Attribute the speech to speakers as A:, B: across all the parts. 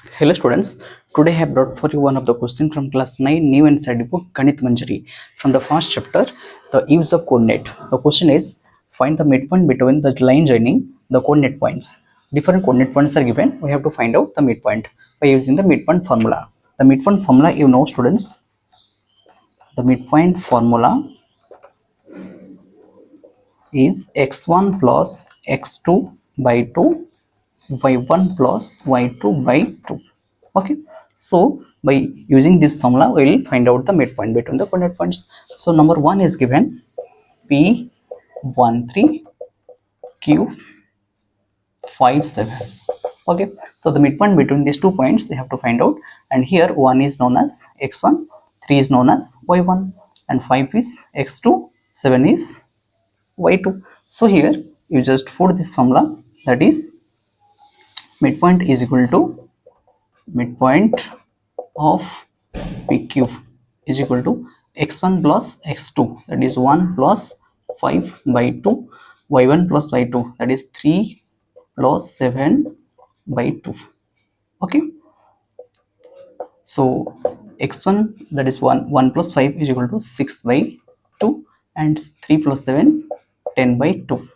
A: Hello students, today I have brought for you one of the questions from class 9 new NCERT book Ganit Manjari from the first chapter, the use of coordinate. The question is, find the midpoint between the line joining the coordinate points. Different coordinate points are given. We have to find out the midpoint by using the midpoint formula. The midpoint formula, you know students, the midpoint formula is x1 plus x2 by 2 y1 plus y2 by 2. Okay, so by using this formula we will find out the midpoint between the coordinate points. So number 1 is given P13 Q57. Okay, so the midpoint between these 2 points they have to find out, and here 1 is known as x1, 3 is known as y1, and 5 is x2, 7 is y2. So here you just put this formula, that is midpoint is equal to midpoint of PQ is equal to x1 plus x2, that is 1 plus 5 by 2, y1 plus y2, that is 3 plus 7 by 2. Okay, so x1, that is 1 plus 5 is equal to 6 by 2, and 3 plus 7 10 by 2.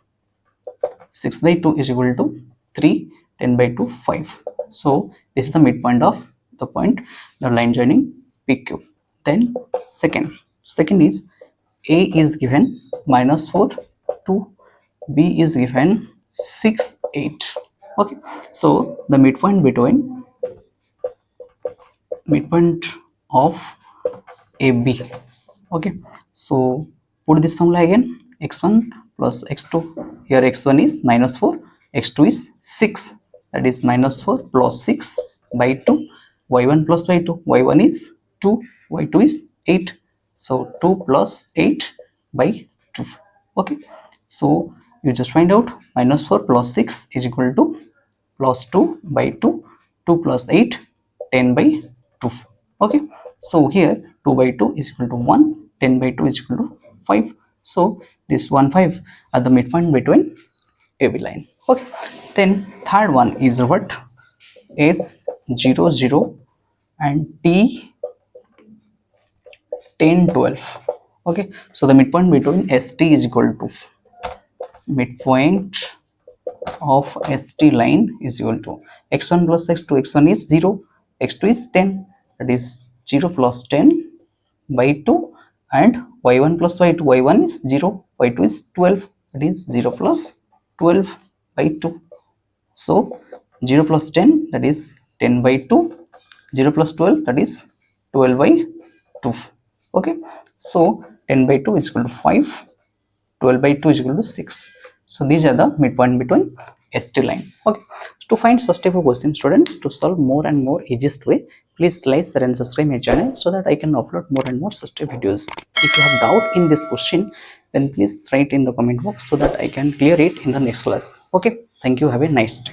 A: 6 by 2 is equal to 3, 10 by 2 5. So this is the midpoint of the point, the line joining PQ. Then second is A is given -4 2, B is given 6 8. Okay, so the midpoint of AB. Okay, so put this formula again, x1 plus x2, here x1 is -4, x2 is 6, that is -4 plus 6 by 2, y1 plus y2, y1 is 2, y2 is 8, so 2 plus 8 by 2. Okay, so you just find out -4 plus 6 is equal to plus 2 by 2, 2 plus 8 10 by 2. Okay, so here 2 by 2 is equal to 1, 10 by 2 is equal to 5. So this 1 5 are the midpoint between AB line. Okay, then third one is what, S0 0 and T 10 12. Okay, so the midpoint between ST is equal to midpoint of ST line is equal to x1 plus x2, x1 is 0, x2 is 10, that is 0 plus 10 by 2, and y1 plus y2, y1 is 0, y2 is 12, that is 0 plus 12 by 2. So 0 plus 10, that is 10 by 2, 0 plus 12, that is 12 by 2. Okay, so 10 by 2 is equal to 5, 12 by 2 is equal to 6. So these are the midpoint between ST line. Okay, to find such type of question, students, to solve more and more easiest way, please like, share and subscribe my channel so that I can upload more and more such type videos. If you have doubt in this question, then please write in the comment box so that I can clear it in the next class. Okay, thank you, have a nice day.